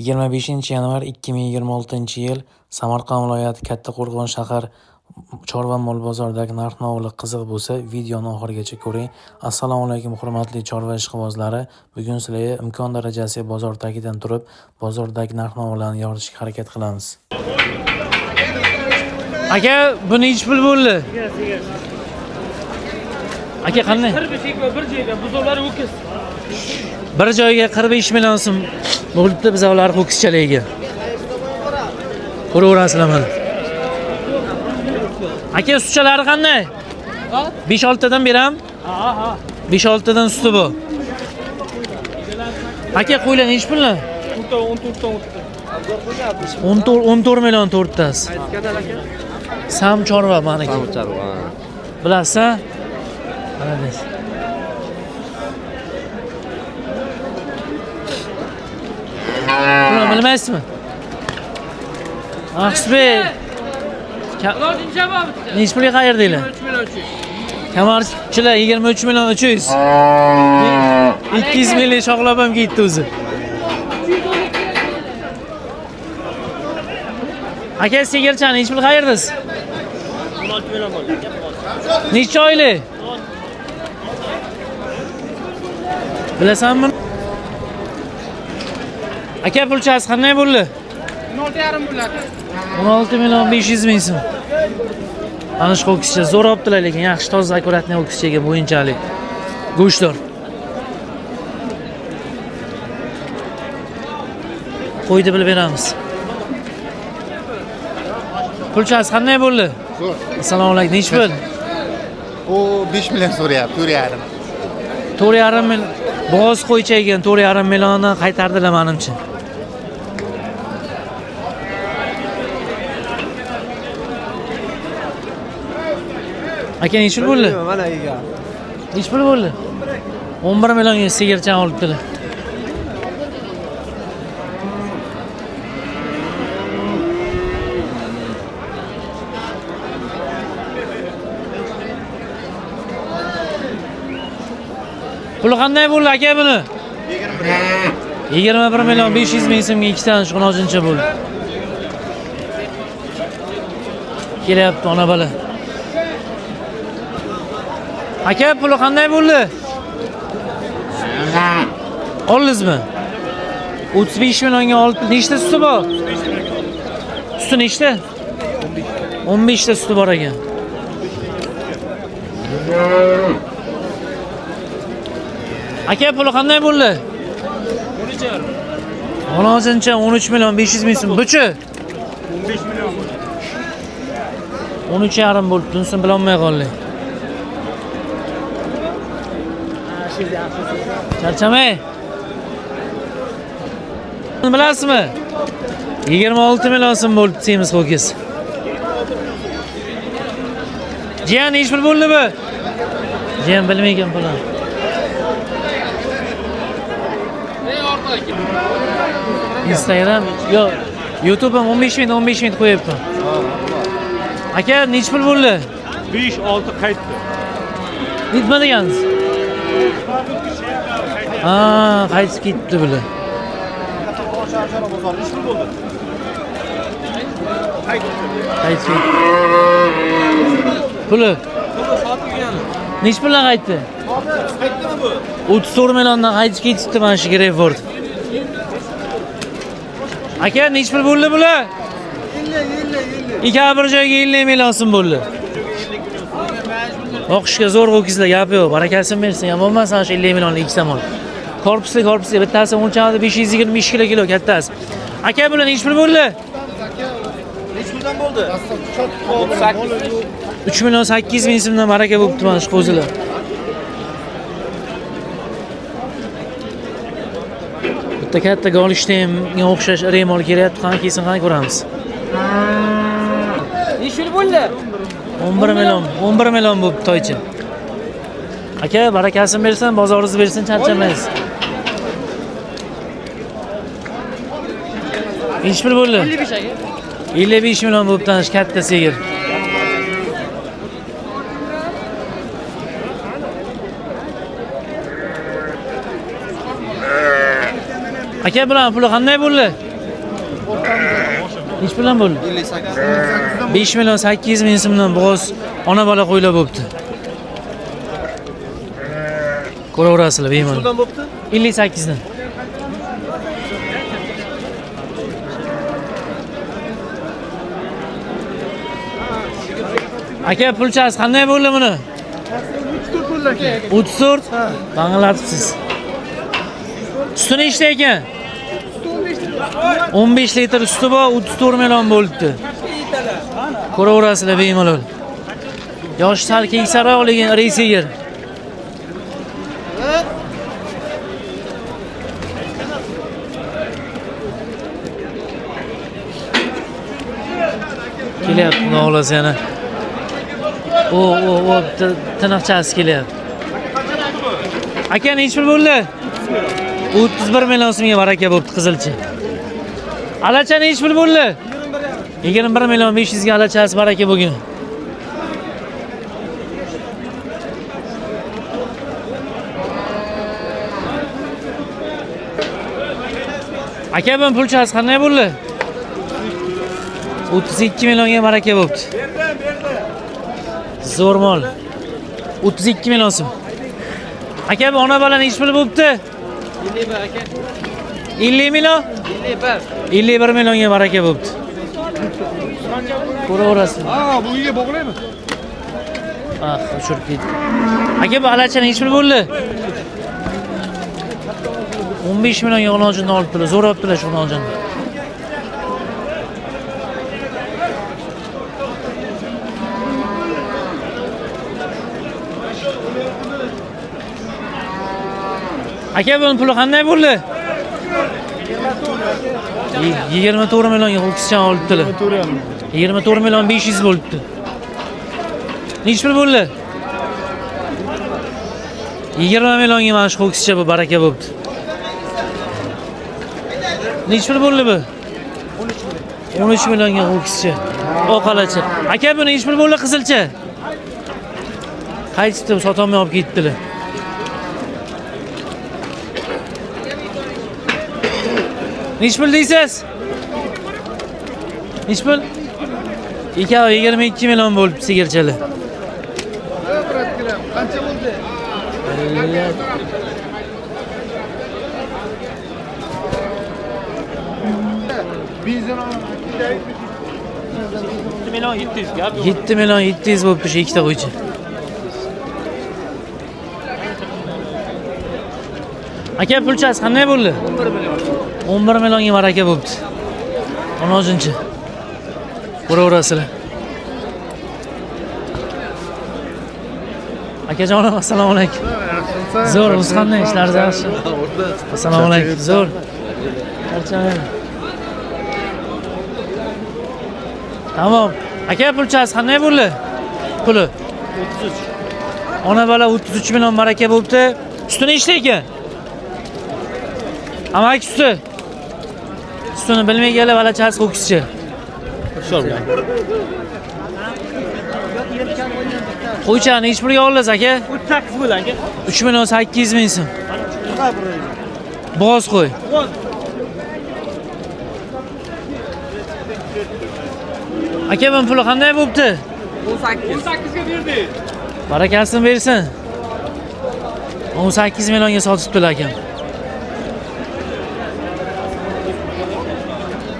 25-yanvar 2026-yil Samarqand viloyati Kattaqo'rg'on shahar chorva mol bozoridagi narx-navolar qiziq bo'lsa, videoni oxirigacha ko'ring. Assalomu alaykum hurmatli chorva ishqibozlari. Bugun sizlarga imkon darajasiga bozor tagidan turib, bozordagi narx-navolarni yoritishga harakat qilamiz. Aka, buni necha pul bo'ldi? Aka, qanday? Bir joyga buzovlari ho'kiz. Bir joyga 45 million so'm bo'libdi bizavlar ho'kizchaligiga. Ko'raverasizlar mana. Aka, sutchalari qanday? 5-6 tadan beram? Ha. 5-6 tadan suti bu. Aka, qo'ylar necha pullar? 14 million to'rttasi. Sam chorva meniki. Sam chorva. Bilasiz-a? Mana Buni bilmaysizmi? Aqsbek. Necha pulga qayerdinglar? 3 million 300. Kamarchilar 23 million 300. 200 million shoqlab ham ketdi o'zi. Aka, sigirchani necha pul qayerdasiz? 16 million bo'ldi. Necha oylik? Bilasanmi? Aka, pulchasi qanday bo'ldi? 16,5 bo'ladi. 16 million 500 ming so'm. Ana shu ho'kizcha zo'r olibdilar, lekin yaxshi toza akkuratniy ho'kizchaga bo'yinchalik. Go'shtdor. Qo'ydi bilib beramiz. Pulchasi qanday bo'ldi? Zo'r. Assalomu alaykum. Necha pul? O 5 million so'rayapti, 4,5. 4,5 million. Bo'g'oz qo'ycha ekan, 4,5 millionni qaytardilar menimcha. Aka, necha pul bo'ldi? Mana ega. Necha pul bo'ldi? 11 millionga sigirchani olibdilar. Puli qanday bo'ldi aka buni? 21 million 500 ming so'mga ikkitadan shunojincha bo'ldi. Kelyapti ona bola. Aka, puli qanday bo'ldi? Oldingizmi? 35 millionga olib, nechta suti bor? Suti nechta? 15 ta suti bor ekan. Aka, puli qanday bo'ldi? 13 million 500 ming so'm. Buchi? 15 million bo'ldi. 13,5 bo'libdi. Unisini bilolmay qoldik. Charchamay. Bilasizmi? 26 million so'm bo'libdi semiz ho'kiz. Jiyan necha pul bo'ldi bu? Jiyan bilmayman pulni. Instagram, yo, YouTube ham 15 ming qo'yibman. Aka, necha pul bo'ldi? 5-6 qaytdi. Nima degansiz? Ha, qaytib ketdi bular. Qaytib. Puli? Necha puldan qaytdi? Qaytdimi bu? 34 milliondan qaytib ketibdi mana shu Greyford. Aka, necha pul bo'ldi bular? 50. Ikki bir joyga 50 million so'm bo'ldi. O'qishga zo'r ho'kizlar, gap yo'q. Barakasini bersin. Yomon emas ana shu 50 millionlik ikkita mol. Korpusli, bittasi o'lchamida 522 kilo kattasi. Aka, bular necha pul bo'ldi? Necha puldan bo'ldi? 3 million 800 ming so'mdan baraka bo'libdi mana shu qo'zilar. Bitta katta Golshtaynga o'xshash remol kelyapti. Qani kesin, qani ko'ramiz. Necha pul bo'ldi? 11 million bo'libdi toycha. Aka, barakasini bersin, bozoringiz bersin, charchamaysiz. Necha pul bo'ldi? 55 aka. 55 million bo'libdi ana shu katta sigir. Aka, bilan puli qanday bo'ldi? Nech bilan bo'ldi? 58. 5 million 800 ming so'mdan bo'g'oz ona bola qo'ylar bo'pti. Ko'raverasizlar bemalol. Nechdan bo'pti? 58 dan. Aka pulchasi qanday bo'ldi buni? 34. Banglatibsiz. Suti nechta ekan? 15 litr suti bor, 34 million bo'libdi. Ko'raverasizlar bemalol. Yoshi sal keksaroq lekin iri sigir. Kelyapti, xudo xolasa yana. O, tiniqchasi kelyapti. Aka nech pul bo'ldi? 31 million so'mga baraka bo'pti qizilchi. Alacha nech pul bo'ldi? 21 million 500 ga alachasi baraka bo'lgan. Aka bu pulchasi qanday bo'ldi? 32 millionga baraka bo'pti. Zo'r mol. 32 million so'm. Aka bu ona bola nech pul bo'pti? 51 aka. 50 million? 51 millionga baraka bo'pti. Ko'raverasiz. Bu uyga bog'laymi? Uchirib ketdi. Aka bu alacha nech pul bo'ldi? 15 millionga olonjini olibdilar. Zo'r olibdilar shu olonjini. Aka bunun puli qanday bo'ldi? 24 millionga ho'kizchan olibdilar. 24 million 500 bo'libdi. Nech pul bo'ldi? 20 millionga mana shu ho'kizcha bu baraka bo'libdi. Nech pul bo'ldi bu? 13 millionga ho'kizcha. Oqalacha. Aka bu nech pul bo'ldi qizilcha? Qaytibdi, sotolmay olib ketdilar. Nech pul deysiz? Nech pul? 22 million bo'libdi sigirchalar. Qancha bo'ldi? Benzin 7 million 700 ga. 7 million 700 bo'libdi shu ikkita qo'ychi. Aka pulchasi qanday bo'ldi? 11 millionga baraka bo'libdi. 10-chi. Ko'raverasizlar. Akajonim, assalomu alaykum. Zo'r, o'zi qanday ishlaringiz yaxshi? Assalomu alaykum. Zo'r. Charchamayman. Tamam. Aka pulchasi qanday bo'ldi? Puli 33. Ona bola 33 million baraka bo'libdi. Suti nechta ekan? Amaki suti. Sutini bilmaganlar balachasi ho'kizcha. Qo'ychani nech pulga oldingiz aka? 38 bo'l aka. 3 million 800 ming so'm. Bo'g'oz qo'y. Aka bu puli qanday bo'pti? 18 ga berdi. Barakasini bersin. 18 millionga sotibdilar akam.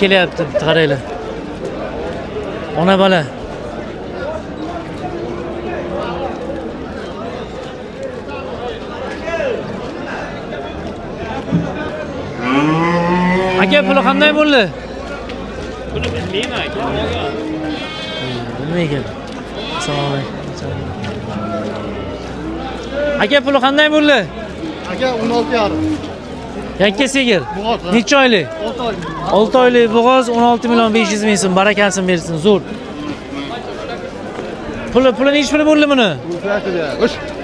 Kelyapti, qaranglar. Ona bola. Aka puli qanday bo'ldi? Buni bilmayman aka. Bilmayman. Assalomu alaykum. Aka puli qanday bo'ldi? Aka 16,5. Yakka sigir. Bo'g'oz. Necha oylik? 6 oylik. 6 oylik bo'g'oz 16 million 500 ming so'm. Barakasini bersin, zo'r. Puli nech puli bo'ldi buni?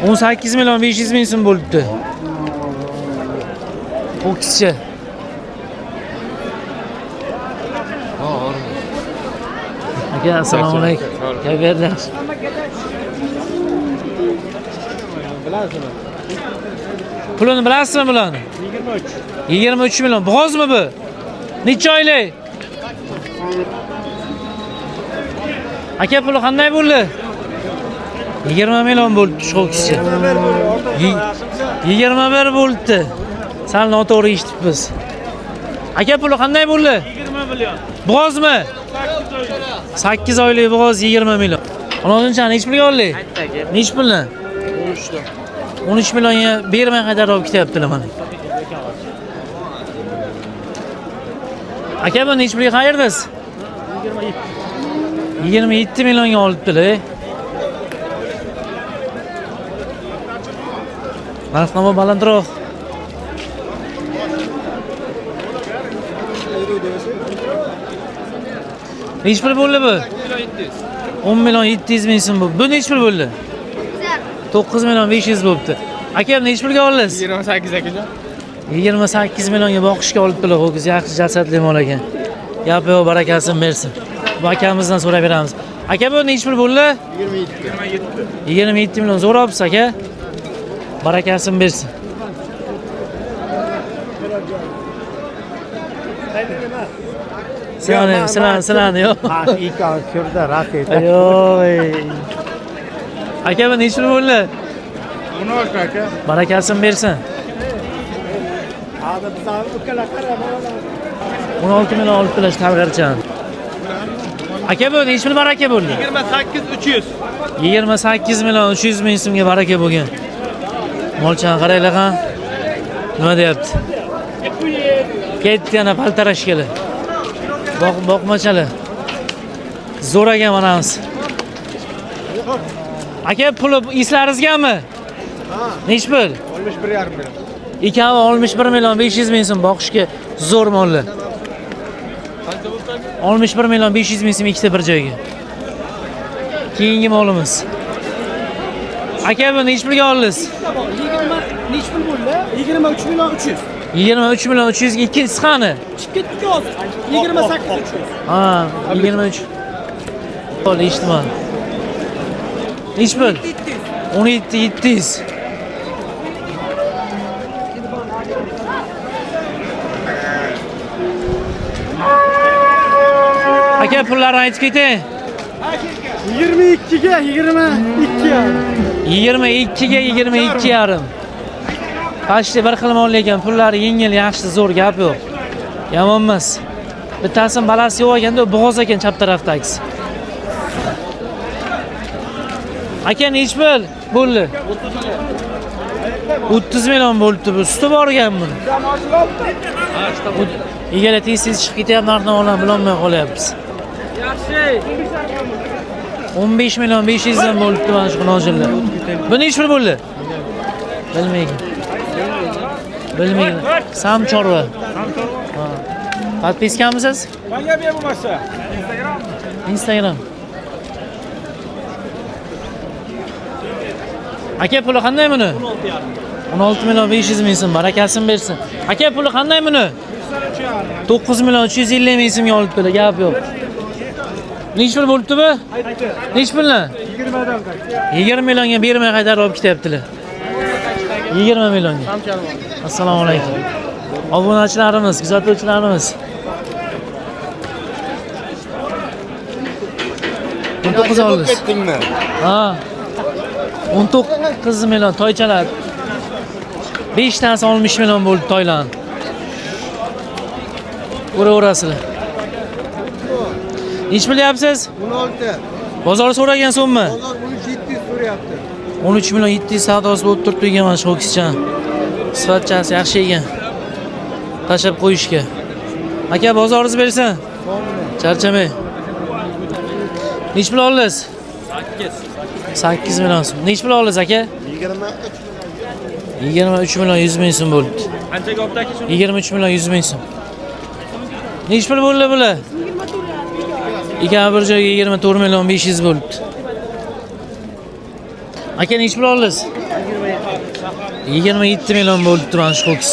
18 million 500 ming so'm bo'libdi. Ho'kizcha. Aka, assalomu alaykum. Qayerdalar? Pulini bilasizmi bularni? 23. 23 million. Bo'g'ozmi bu? Necha oylik? Aka puli qanday bo'ldi? 20 million bo'ldi shu ho'kizcha. 21 bo'ldi. Sal noto'g'ri eshitibmiz. Aka puli qanday bo'ldi? 20 million. Bo'g'ozmi? 8 oylik bo'g'oz 20 million. 16-chi nech pulga oldi? Nech pulni? 13 millionga bermay qaytarib olib ketyaptilar mana. Aka bu nech pulga qayerdasiz? 27 millionga olibdilar. Narx-navo balandroq. Nech pul bo'ldi bu? 10 million 700 ming so'm bu. Bu nech pul bo'ldi? 9 million 500 bo'libdi. Aka nech pulga oldingiz? 28 akajon. 28 millionga boqishga olibdilar. Ho'kiz yaxshi jasadli mol ekan. Gapi yo'q, barakasini bersin. Bu akamizdan so'rab beramiz. Aka bu nech pul bo'ldi? 27 million zo'r olibsiz aka. Barakasini bersin. Sizlarni yo'q. Ha, ikki ko'rda rad etdi. Ayoy. Aka bu nech pul bo'ldi? 16 aka. Barakasini bersin. Hozir bizlar ukala qarab 16 million olibdilar tavgarchan. Aka bu nech pul baraka bo'ldi? 28 300. 28 million 300 ming so'mga baraka bo'lgan. Molchan qaranglar qan. Nima deyapti? Ketdi yana paltarashkali. Boqmachalar. Zo'r ekan manamiz. Aka puli eslaringizgami? Ha, Nech pul? 11,5 million. Ikkovi 61 million 500 ming so'm boqishga zo'r mollar. 61 million 500 ming so'm ikkita bir joyga. Keyingi molimiz. Aka bu nech pulga oldingiz? 20 nech pul bo'ldi? 23 million 300. 23 million 300 ga ikkinchisi qani? Chiqib ketdik hozir. 28 300. Ha, 23. Qo'l eshitman. Nech pul? 17 700. Aka pullarni aytib keting. 22 ga 22 ya. 22 ga 22 yarim. Qashti bir xil mol ekan, pullari yengil, yaxshi, zo'r gap yo'q. Yomon emas. Bittasini balasi yo'q ekanda, bo'g'oz ekan chap tarafdagisi. Aka nech pul bo'ldi? 30 million bo'ldi bu. Suti borgan buni. Egala tez-tez chiqib ketyapti, narx-navolarni bilolmay qolyapmiz. Yaxshi. 15 million 500 dan bo'libdi mana shu nojillar. Bu nech pul bo'ldi? Bilmayman. Bilmayman. Sam chorva. Ha. Podpiskamisiz? Menga ber bo'lmasa. Instagram. Aka puli qanday buni? 16 million 500 ming so'm, barakasini bersin. Aka puli qanday buni? 9 million 350 ming so'mga olibdilar, gap yo'q. Nech pul bo'libdi bu? Nech pulni? 20 dan. 20 millionga bermay qaytarib olib ketyaptilar. 20 millionga. Assalomu alaykum. Obunachilarimiz, kuzatuvchilarimiz. 19 oldingiz. Ketdingmi? Ha. 19 million toychalar. 5 tasi 60 million bo'ldi toylan. Ko'raverasizlar. Nech pul deyapsiz? 16. Bozor so'ragan so'mmi? Bozor 13 700 so'rayapti. 13 million 700 savdosi bo'lib turibdi ekan mana shu ho'kizchan. Sifatchasi yaxshi ekan. Tashab qo'yishga. Aka bozoringiz bersin. Charchamang. Nech pul oldingiz? 8 million so'm. Nech pul oldingiz aka? 23 million 100 ming so'm bo'ldi. Qanchaga oldi aka shuni? 23 million 100 ming so'm. Nech pul bo'ldi bular? Ikkovi bir joyga 24 million 500 bo'ldi. Aka nech pul oldingiz? 27 million bo'ldi mana shu ho'kiz.